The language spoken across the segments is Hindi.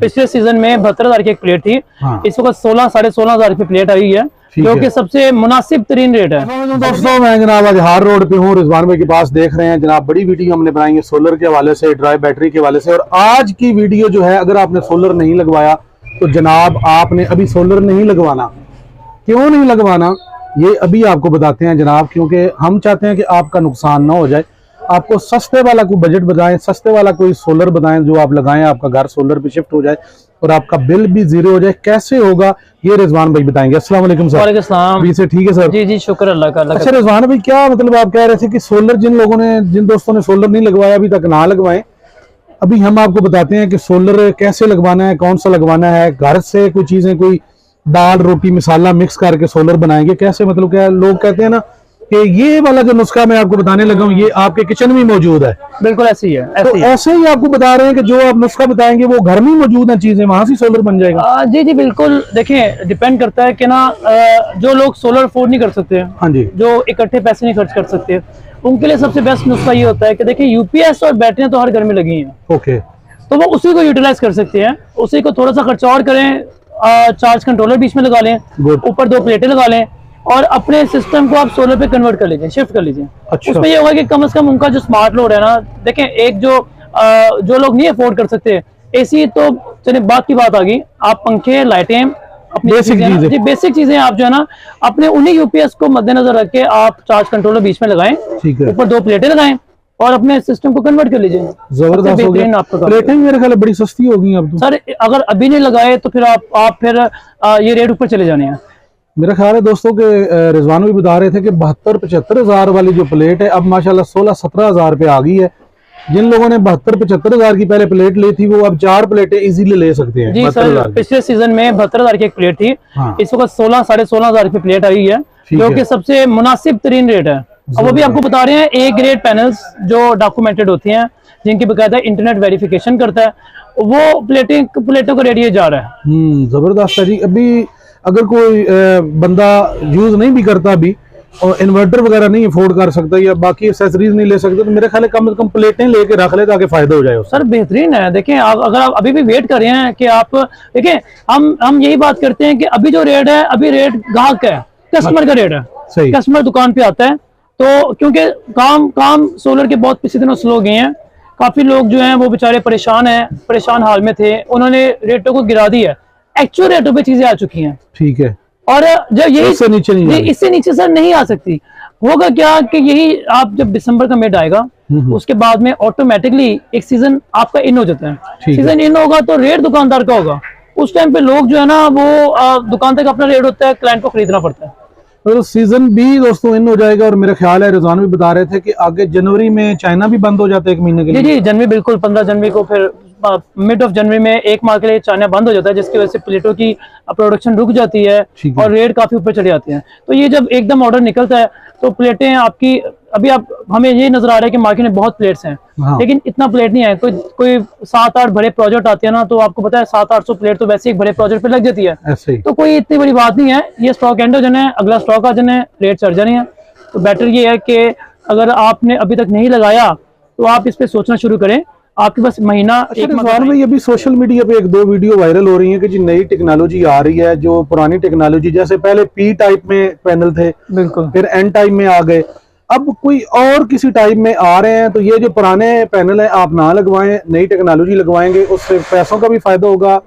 पिछले सीजन में 72,000 की एक प्लेट थी। इस वक्त 16 साढ़े 16,000 की प्लेट आई है, जो कि सबसे मुनासिब तरीन रेट है। दोस्तों मैं जनाब आज हार रोड पे हूँ, रिजवान भाई के पास देख रहे हैं जनाब। बड़ी वीडियो हमने बनाई है सोलर के हवाले से, ड्राई बैटरी के हवाले से। और आज की वीडियो जो है, अगर आपने सोलर नहीं लगवाया तो जनाब आपने अभी सोलर नहीं लगवाना। क्यों नहीं लगवाना ये अभी आपको बताते हैं जनाब, क्योंकि हम चाहते हैं कि आपका नुकसान ना हो जाए। आपको सस्ते वाला कोई बजट बताएं, सस्ते वाला कोई सोलर बताएं जो आप लगाएं, आपका घर सोलर पे शिफ्ट हो जाए और आपका बिल भी जीरो हो जाए। कैसे होगा ये रिजवान भाई बताएंगे। अस्सलाम वालेकुम सर। वालेकुम सलाम। अभी से ठीक है सर? जी जी शुक्र अल्लाह का। अच्छा रिजवान भाई, क्या मतलब आप कह रहे थे कि सोलर जिन दोस्तों ने सोलर नहीं लगवाया अभी तक ना लगवाएं। अभी हम आपको बताते हैं कि सोलर कैसे लगवाना है, कौन सा लगवाना है। घर से कोई चीजें, कोई दाल रोटी मसाला मिक्स करके सोलर बनाएंगे कैसे, मतलब क्या लोग कहते हैं ना कि ये वाला जो नुस्खा मैं आपको बताने लगा हूँ ये आपके किचन में मौजूद है। बिल्कुल ऐसे ही है, तो ऐसे ही आपको बता रहे हैं कि जो आप नुस्खा बताएंगे वो घर में मौजूद है चीजें, वहां से सोलर बन जाएगा। जी जी बिल्कुल। देखें, डिपेंड करता है कि ना जो लोग सोलर अफोर्ड नहीं कर सकते, हाँ जी, जो इकट्ठे पैसे नहीं खर्च कर सकते, उनके लिए सबसे बेस्ट नुस्खा ये होता है कि देखिए यूपीएस और बैटरियां तो हर घर में लगी हैं। ओके, तो वो उसी को यूटिलाइज कर सकते हैं। उसी को थोड़ा सा खर्चा और करें, चार्ज कंट्रोलर बीच में लगा लें, ऊपर 2 प्लेटें लगा लें और अपने सिस्टम को आप सोलर पे कन्वर्ट कर लीजिए, शिफ्ट कर लीजिए। अच्छा। उसमें ये होगा कि कम से कम उनका जो स्मार्ट लोड है ना, देखें एक जो लोग नहीं अफोर्ड कर सकते एसी, तो चलिए बात की बात आ गई, आप पंखे लाइटें अपनी बेसिक चीजें आप जो है ना अपने उन्हीं यूपीएस को मद्देनजर रख के आप चार्ज कंट्रोलर बीच में लगाएं, ऊपर 2 प्लेटें लगाएं और अपने सिस्टम को कन्वर्ट कर लीजिए। जबरदस्त हो गया। प्लेटें मेरे ख्याल बड़ी सस्ती हो गई अब तो। सर अगर अभी नहीं लगाए तो फिर आप फिर ये रेट ऊपर चले जाने हैं। मेरा ख्याल है दोस्तों के रिजवान भी बता रहे थे कि 72-75 हजार वाली जो प्लेट है अब माशाल्लाह 16-17 हजार पे आ गई है। जिन लोगों ने 72-75 हजार की पहले प्लेट ली थी वो अब 4 प्लेटें इजीली ले सकते हैं। जी सर, पिछले सीजन में 72,000 की एक प्लेट थी। इस वक्त 16 साढ़े 16,000 की प्लेट आई है, जो कि सबसे मुनासिब तरीन रेट है। और वो भी आपको बता रहे हैं ए ग्रेड पैनल्स जो डॉक्यूमेंटेड होती हैं, जिनकी बकायदा इंटरनेट वेरिफिकेशन करता है, वो प्लेटों का रेट ये जा रहा है। जबरदस्त है जी। अभी अगर कोई बंदा यूज नहीं भी करता भी और इन्वर्टर वगैरह नहीं अफोर्ड कर सकता या बाकी एक्सेसरीज नहीं ले सकते, तो मेरे ख्याल कम से कम प्लेटें लेके रख ले ताकि फायदा हो जाए। सर बेहतरीन है। देखें अगर आप अभी भी वेट कर रहे हैं कि आप देखें, हम यही बात करते हैं कि अभी जो रेट है, अभी रेट ग्राहक का है, कस्टमर का रेट है। सही, कस्टमर दुकान पे आता है तो क्योंकि काम सोलर के बहुत पिछले दिनों स्लो गए हैं, काफी लोग जो हैं वो बेचारे परेशान हाल में थे, उन्होंने रेटों को गिरा दिया, एक्चुअल रेटों पे चीजें आ चुकी हैं। ठीक है। और जब यही इससे नीचे सर नहीं आ सकती। होगा क्या कि यही आप जब दिसंबर का मिड आएगा उसके बाद में ऑटोमेटिकली एक सीजन आपका इन हो जाता है। सीजन इन होगा तो रेट दुकानदार का होगा, उस टाइम पे लोग जो है ना वो दुकान तक अपना रेट होता है, क्लाइंट को खरीदना पड़ता है। तो सीजन भी दोस्तों इन हो जाएगा। और मेरा ख्याल है रिजवान भी बता रहे थे कि आगे जनवरी में चाइना भी बंद हो जाता है 1 महीने के लिए। जी जनवरी बिल्कुल, 15 जनवरी को, फिर मिड ऑफ जनवरी में 1 माह के लिए चाइना बंद हो जाता है, जिसकी वजह से प्लेटों की प्रोडक्शन रुक जाती है और रेट काफी ऊपर चले जाते हैं। तो ये जब एकदम ऑर्डर निकलता है तो प्लेटें आपकी अभी हमें ये नजर आ रहा है कि मार्केट में बहुत प्लेट्स हैं, लेकिन इतना प्लेट नहीं है। कोई 7-8 बड़े प्रोजेक्ट आते हैं ना, तो आपको पता है 700-800 प्लेट तो वैसे एक बड़े प्रोजेक्ट पे लग जाती है। तो कोई इतनी बड़ी बात नहीं है, ये स्टॉक एंड हो जाना है, अगला स्टॉक आ जाना है, रेट चढ़ जाने हैं। तो बेटर ये है कि अगर आपने अभी तक नहीं लगाया तो आप इस पे सोचना शुरू करें। आपके पास महीना एक में अभी सोशल मीडिया पे 1-2 वीडियो वायरल हो रही है कि जी नई टेक्नोलॉजी आ रही है, जो पुरानी टेक्नोलॉजी जैसे पहले पी टाइप में पैनल थे, बिल्कुल, फिर एन टाइप में आ गए, अब कोई और किसी टाइप में आ रहे हैं। तो ये जो पुराने पैनल है आप ना लगवाएं, नई टेक्नोलॉजी लगवाएंगे, उससे पैसों का भी फायदा होगा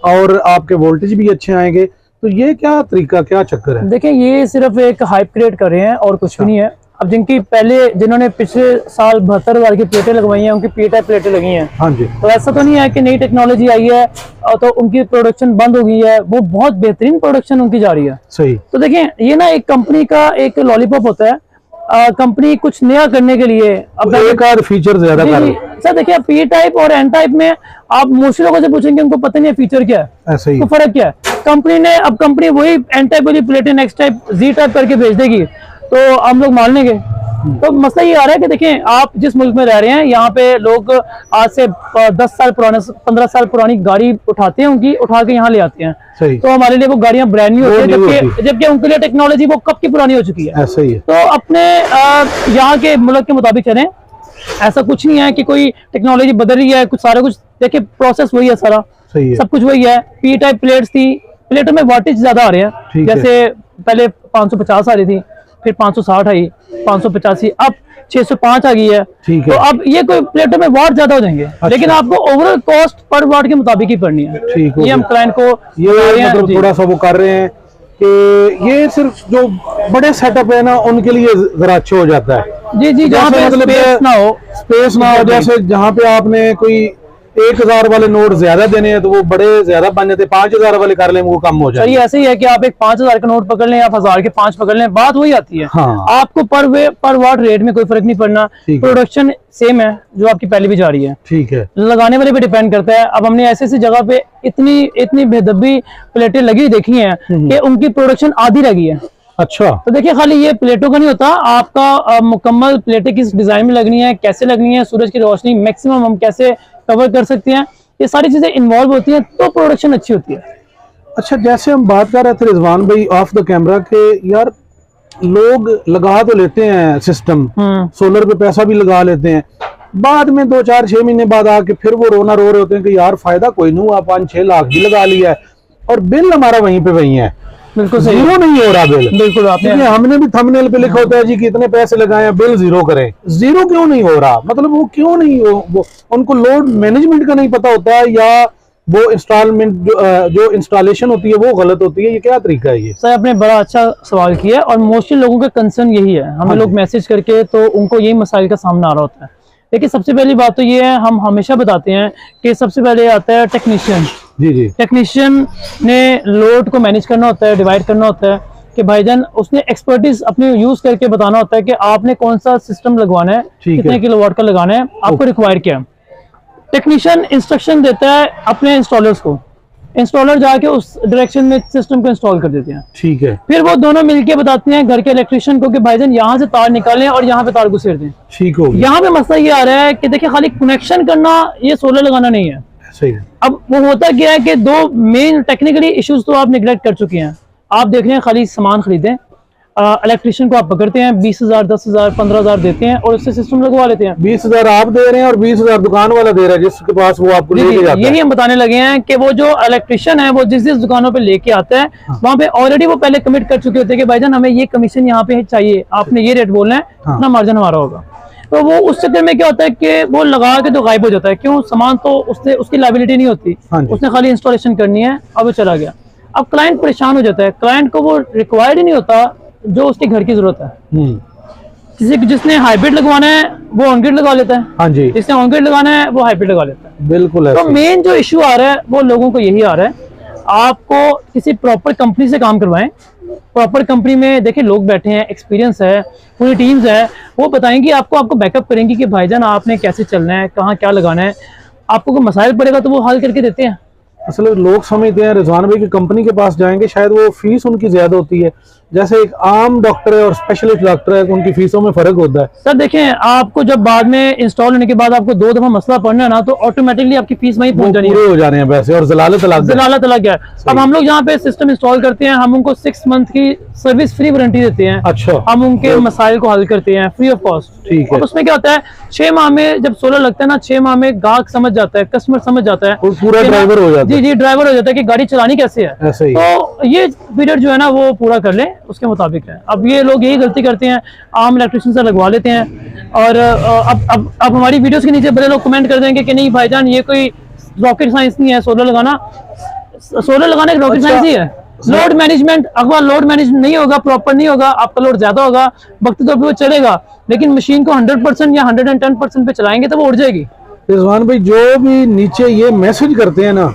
और आपके वोल्टेज भी अच्छे आएंगे। तो ये क्या तरीका, क्या चक्कर है? देखिए ये सिर्फ एक हाइप क्रिएट कर रहे हैं और कुछ भी नहीं है। अब जिन्होंने पिछले साल 72,000 की प्लेटें लगवाई हैं, उनकी पी टाइप प्लेटें लगी हैं। हाँ जी। तो ऐसा तो नहीं है कि नई टेक्नोलॉजी आई है और तो उनकी प्रोडक्शन बंद हो गई है, वो बहुत बेहतरीन प्रोडक्शन उनकी जा रही है। सही। तो देखें ये ना एक कंपनी का एक लॉलीपॉप होता है, कंपनी कुछ नया करने के लिए अब एक आध फीचर ज्यादा कर रही है। सर देखिए पी टाइप और एन टाइप में आप मोस्टली लोगों से पूछेंगे, उनको पता नहीं है फीचर क्या है, ऐसे ही तो फर्क क्या है। कंपनी वही एन टाइप वाली प्लेटें नेक्स्ट टाइप जी टाइप करके भेज देगी, तो हम लोग मान लेंगे। तो मसला ये आ रहा है कि देखें आप जिस मुल्क में रह रहे हैं, यहाँ पे लोग आज से 10 साल पुराने 15 साल पुरानी गाड़ी उठाते हैं, उनकी उठा के यहाँ ले आते हैं। तो हमारे लिए वो गाड़ियां ब्रांड न्यू होती है, जबकि उनके लिए टेक्नोलॉजी वो कब की पुरानी हो चुकी है। ऐसा ही है। तो अपने यहाँ के मुल्क के मुताबिक चलें, ऐसा कुछ नहीं है कि कोई टेक्नोलॉजी बदल रही है, कुछ सारा कुछ देखिए प्रोसेस वही है सारा। सही है। सब कुछ वही है। पी टाइप प्लेट्स थी, प्लेटों में वाटेज ज्यादा आ रहे हैं, जैसे पहले 550 आ रही थी, फिर 560 आई, 585, अब 605 आ गई है। तो अब ये कोई प्लेटों में वाट ज्यादा हो जाएंगे। अच्छा। लेकिन आपको ओवरऑल कॉस्ट पर वाट के मुताबिक ही पड़नी है। ठीक है, ये हम क्लाइंट को ये मतलब थोड़ा सा वो कर रहे हैं कि ये सिर्फ जो बड़े सेटअप है ना उनके लिए जरा अच्छा हो जाता है। जी जी, जहाँ पे मतलब स्पेस ना हो, जैसे जहाँ पे आपने कोई 1000 वाले नोट ज्यादा देने हैं तो वो बड़े ज्यादा बन जाते, 5000 वाले कर लें वो कम हो जाए। सही ऐसे ही है कि आप एक 5000 का नोट पकड़ लें, आप 1000 के 5 पकड़ लें, बात वही आती है। हाँ। आपको पर वाट रेट में कोई फर्क नहीं पड़ना, प्रोडक्शन सेम है जो आपकी पहले भी जा रही है। ठीक है, लगाने वाले पे डिपेंड करता है। अब हमने ऐसी जगह पे इतनी बेदबी प्लेटें लगी देखी है कि उनकी प्रोडक्शन आधी रह गई है। अच्छा, तो देखिए खाली ये प्लेटों का नहीं होता, आपका मुकम्मल प्लेटें किस डिजाइन में लगनी है, कैसे लगनी है, सूरज की रोशनी मैक्सिमम हम कैसे कवर कर सकते हैं, ये सारी चीजें इन्वॉल्व होती हैं तो प्रोडक्शन अच्छी होती है। अच्छा, जैसे हम बात कर रहे थे रिजवान भाई ऑफ द कैमरा के, यार लोग लगा तो लेते हैं सिस्टम, सोलर पे पैसा भी लगा लेते हैं, बाद में 2-4-6 महीने बाद आके फिर वो रोना रो रहे होते हैं कि यार फायदा कोई नहीं हुआ, 5-6 लाख भी लगा लिया है और बिल हमारा वहीं पे वहीं है। बिल्कुल जीरो नहीं हो रहा बिल। बिल्कुल, आपने हमने भी थंबनेल पे लिखा होता है जी कितने पैसे लगाए बिल जीरो करें, जीरो क्यों नहीं हो रहा? मतलब वो क्यों नहीं वो उनको लोड मैनेजमेंट का नहीं पता होता है या वो इंस्टॉलमेंट जो इंस्टॉलेशन होती है वो गलत होती है, ये क्या तरीका है? ये सर आपने बड़ा अच्छा सवाल किया और मोस्टली लोगों का कंसर्न यही है। हमें लोग मैसेज करके तो उनको यही मसाइल का सामना आ रहा होता है। देखिए सबसे पहली बात तो ये है, हम हमेशा बताते हैं कि सबसे पहले आता है टेक्नीशियन। जी जी, टेक्नीशियन ने लोड को मैनेज करना होता है, डिवाइड करना होता है कि भाईजान उसने एक्सपर्टीज अपने यूज करके बताना होता है कि आपने कौन सा सिस्टम लगवाना है, कितने किलोवाट का लगाना है, आपको रिक्वायर क्या है। टेक्नीशियन इंस्ट्रक्शन देता है अपने इंस्टॉलर्स को, इंस्टॉलर जाके उस डायरेक्शन में सिस्टम को इंस्टॉल कर देते हैं। ठीक है, फिर वो दोनों मिलके बताते हैं घर के इलेक्ट्रिशियन को कि भाईजान यहाँ से तार निकालें और यहाँ पे तार घुसेड़ दें। ठीक हो, यहाँ पे मसला ये आ रहा है कि देखिए खाली कनेक्शन करना ये सोलर लगाना नहीं है। सही है। अब वो होता क्या है कि दो मेन टेक्निकली इश्यूज तो आप निगलेक्ट कर चुके हैं। आप देख रहे हैं खाली सामान खरीदें, इलेक्ट्रिशियन को आप पकड़ते हैं 20,000 10,000 15,000 देते हैं और उससे सिस्टम लगवा लेते हैं। 20,000 आप दे रहे हैं और 20,000 दुकान वाला दे रहा है जिसके पास वो आपको लेके जाता है। यही हम बताने लगे हैं कि वो जो इलेक्ट्रिशियन है वो जिस दुकानों पे लेके आता है वहाँ पे ऑलरेडी वो पहले कमिट कर चुके होते हैं कि भाईजान हमें ये कमीशन यहाँ पे चाहिए, आपने ये रेट बोलना है, इतना मार्जिन हमारा होगा। तो वो उस चक्कर में क्या होता है कि वो लगा के तो गायब हो जाता है। क्यों? सामान तो उसकी लायबिलिटी नहीं होती, उसने खाली इंस्टॉलेशन करनी है, अब वो चला गया। अब क्लाइंट परेशान हो जाता है, क्लाइंट को वो रिक्वायर्ड ही नहीं होता जो उसके घर की जरूरत है। जिसने हाइब्रिड लगवाना है वो ऑन ग्रिड लगा लेता है। हाँ जी, जिसने ऑन ग्रिड लगाना है वो हाइब्रिड लगा लेता है। बिल्कुल। तो मेन जो इश्यू आ रहा है वो लोगों को यही आ रहा है, आपको किसी प्रॉपर कंपनी से काम करवाएं। प्रॉपर कंपनी में देखिए लोग बैठे हैं, एक्सपीरियंस है, पूरी टीम्स है, वो बताएंगी आपको बैकअप करेंगी कि भाईजान आपने कैसे चलना है, कहाँ क्या लगाना है। आपको कोई मसाइल पड़ेगा तो वो हल करके देते हैं। असल लोग समझते हैं रिजवान भाई की कंपनी के पास जाएंगे शायद वो फीस उनकी ज्यादा होती है, जैसे एक आम डॉक्टर है और स्पेशलिस्ट डॉक्टर है उनकी फीसों में फर्क होता है। सर देखें, आपको जब बाद में इंस्टॉल होने के बाद आपको 2 दफा मसला पड़ना है ना तो ऑटोमेटिकली आपकी फीस वहीं पहुंच जानी है, हो जाने हैं पैसे और जलालत अलग गया। अब हम लोग यहाँ पे सिस्टम इंस्टॉल करते हैं, हम उनको 6 मंथ की सर्विस फ्री वारंटी देते हैं। अच्छा, हम उनके मसाइल को हल करते हैं फ्री ऑफ कॉस्ट। ठीक है, उसमें क्या होता है 6 माह में जब सोलर लगता है ना, 6 माह में गाहक समझ जाता है, कस्टमर समझ जाता है, पूरा ड्राइवर हो जाता है। जी ड्राइवर हो जाता है कि गाड़ी चलानी कैसे है। तो ये पीरियड जो है ना वो पूरा कर ले, उसके मुताबिक है। अब ये लोग यही गलती करते हैं, आम इलेक्ट्रिशियन से लगवा लेते हैं और अब हमारी वीडियोस के नीचे बड़े लोग कमेंट कर देंगे कि नहीं भाईजान ये कोई रॉकेट साइंस नहीं है, सोलर लगाना एक रॉकेट साइंस ही है। लोड मैनेजमेंट, अगर लोड मैनेज नहीं होगा, प्रॉपर नहीं होगा, आपका लोड ज्यादा होगा, वक्त तो वो चलेगा, लेकिन मशीन को 100% या 110% पे चलाएंगे तो वो उड़ जाएगी। रिजवान भाई जो भी नीचे ये मैसेज करते हैं ना,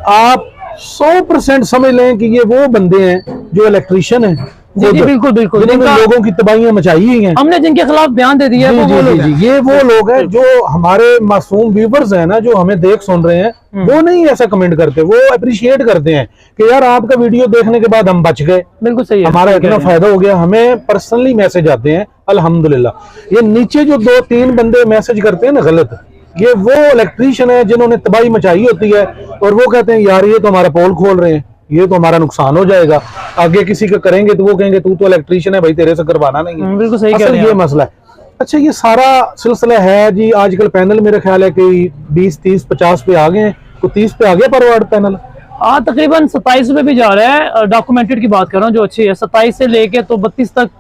आप 100% समझ लें कि ये वो बंदे हैं जो इलेक्ट्रिशियन है। जी बिल्कुल लोगों की तबाहियां मचाई हुई हैं, हमने जिनके खिलाफ बयान दे दिया है ये वो लोग हैं जो हमारे मासूम व्यूवर्स हैं ना, जो हमें देख सुन रहे हैं, वो नहीं ऐसा कमेंट करते, वो अप्रिशिएट करते हैं कि यार आपका वीडियो देखने के बाद हम बच गए। बिल्कुल सही है, हमारा इतना फायदा हो गया। हमें पर्सनली मैसेज आते हैं अल्हम्दुलिल्लाह। ये नीचे जो 2-3 बंदे मैसेज करते हैं ना गलत, ये वो इलेक्ट्रीशियन है जिन्होंने तबाही मचाई होती है और वो कहते हैं यार ये तो हमारा पोल खोल रहे हैं, ये तो हमारा नुकसान हो जाएगा, आगे किसी का करेंगे तो वो कहेंगे तू तो इलेक्ट्रीशियन है भाई, तेरे से करवाना नहीं है। बिल्कुल सही कह रहे हैं, ये मसला है। अच्छा, ये सारा सिलसिला है जी, आजकल पैनल मेरे ख्याल है कि 20, 30, 50 पे आ गए हैं को 30 पे आ गया पर वाट पैनल? हाँ, तकरीबन 27 रुपए भी जा रहा है। डॉक्यूमेंटेड की बात कर रहा हूँ जो अच्छी है, 27 से लेके तो 32 तक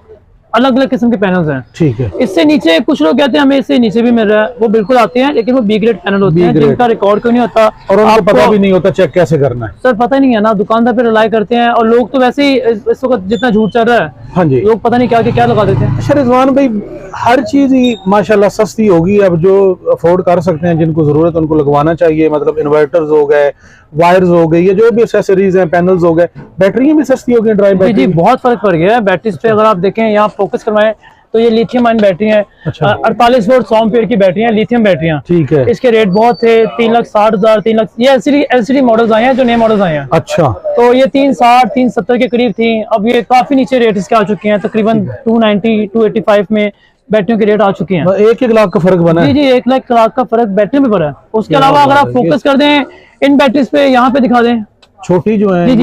अलग अलग किस्म के पैनल्स हैं। ठीक है। इससे नीचे कुछ लोग कहते हैं हमें इससे नीचे भी मिल रहा है, वो बिल्कुल आते हैं, लेकिन वो बी ग्रेड पैनल होते हैं जिनका रिकॉर्ड क्यों नहीं होता और उनको पता भी नहीं होता चेक कैसे करना है। सर पता नहीं है ना, दुकानदार पे रिलाई करते हैं और लोग तो वैसे ही इस वक्त जितना झूठ चल रहा है, हाँ जी, लोग पता नहीं क्या लगा देते हैं। अच्छा रिजवान भाई, हर चीज ही माशाल्लाह सस्ती होगी अब। जो अफोर्ड कर सकते हैं, जिनको जरूरत उनको लगवाना चाहिए। मतलब इन्वर्टर्स हो गए, वायर्स हो गए, ये जो भी एक्सेसरीज हैं, पैनल्स हो गए, बैटरियां भी सस्ती हो गई ड्राई बैटरी। जी बहुत फर्क पड़ गया है बैटरीज पे। अगर आप देखें यहाँ फोकस करवाएं तो ये लिथियम आयन बैटरी है। अच्छा। 48 वोल्ट 100 एम्पीयर की बैटरी है, लिथियम बैटरियां। ठीक है। इसके रेट बहुत थे, 3,60,000, 3 लाख। ये एलसीडी मॉडल्स आए हैं, जो नए मॉडल्स आए हैं। अच्छा। तो ये 360, 370 के करीब थी। अब ये काफी नीचे रेट इसके आ चुके हैं, तकरीबन 290, 285 में बैटरियों के रेट आ चुके हैं। 1 लाख का फर्क बना है। जी 1 लाख का फर्क बैटरी में पड़ा है। उसके अलावा अगर आप फोकस कर दें इन बैटरीज पे, यहाँ पे दिखा दें छोटी जो है। जी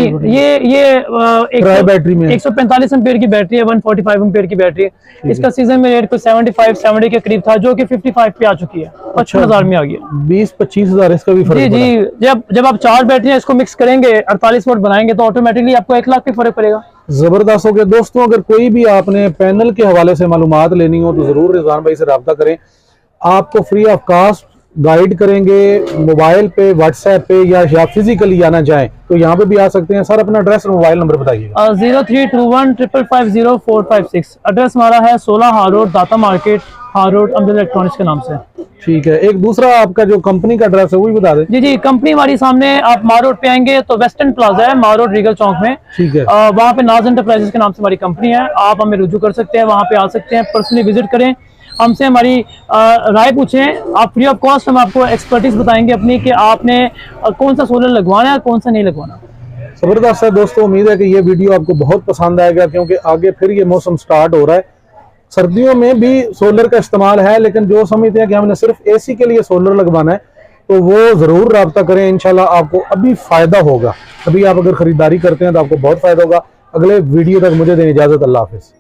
ये ड्राई बैटरी में 145 एम्पीयर की बैटरी है, 145 एम्पीयर की बैटरी है। इसका सीजन में रेट को 70 के करीब था, जो कि 55 पे आ चुकी है, 55,000 में आ गया। 20-25 हजार इसका भी फर्क जी जब आप 4 बैटरियां इसको मिक्स करेंगे, 48 वोल्ट बनाएंगे, तो ऑटोमेटिकली आपको 1 लाख पे फर्क पड़ेगा। जबरदस्त हो गया। दोस्तों, अगर कोई भी आपने पैनल के हवाले से मालूमात लेनी हो तो जरूर रिजवान भाई से रब्ता करें। आपको फ्री ऑफ कॉस्ट गाइड करेंगे, मोबाइल पे, व्हाट्सएप पे, या फिजिकली आना चाहें तो यहाँ पे भी आ सकते हैं। सर अपना एड्रेस और मोबाइल नंबर बताइएगा। 0321550456। एड्रेस हमारा है 16 हार रोड, दाता मार्केट, हार रोड, अमजद इलेक्ट्रॉनिक्स के नाम से। ठीक है। एक दूसरा आपका जो कंपनी का एड्रेस है वो भी बता दें। जी कंपनी हमारी सामने, आप मार रोड पे आएंगे तो वेस्टर्न प्लाजा है, मार रोड रीगल चौक में। ठीक है। वहाँ पे नाज एंटरप्राइजेस के नाम से हमारी कंपनी है। आप हमें रुजू कर सकते हैं, वहाँ पे आ सकते हैं, पर्सनली विजिट करें, हमसे हमारी राय पूछें। आप फ्री ऑफ कॉस्ट हम आपको एक्सपर्टीज बताएंगे अपनी, कि आपने कौन सा सोलर लगवाना है, कौन सा नहीं लगवाना। जबरदस्त है दोस्तों। उम्मीद है कि ये वीडियो आपको बहुत पसंद आएगा, क्योंकि आगे फिर ये मौसम स्टार्ट हो रहा है। सर्दियों में भी सोलर का इस्तेमाल है, लेकिन जो समझते हैं कि हमने सिर्फ एसी के लिए सोलर लगवाना है तो वो जरूर रब्ता करें। इंशाल्लाह आपको अभी फायदा होगा। अभी आप अगर खरीदारी करते हैं तो आपको बहुत फायदा होगा। अगले वीडियो तक मुझे दें इजाजत। अल्लाह हाफिज।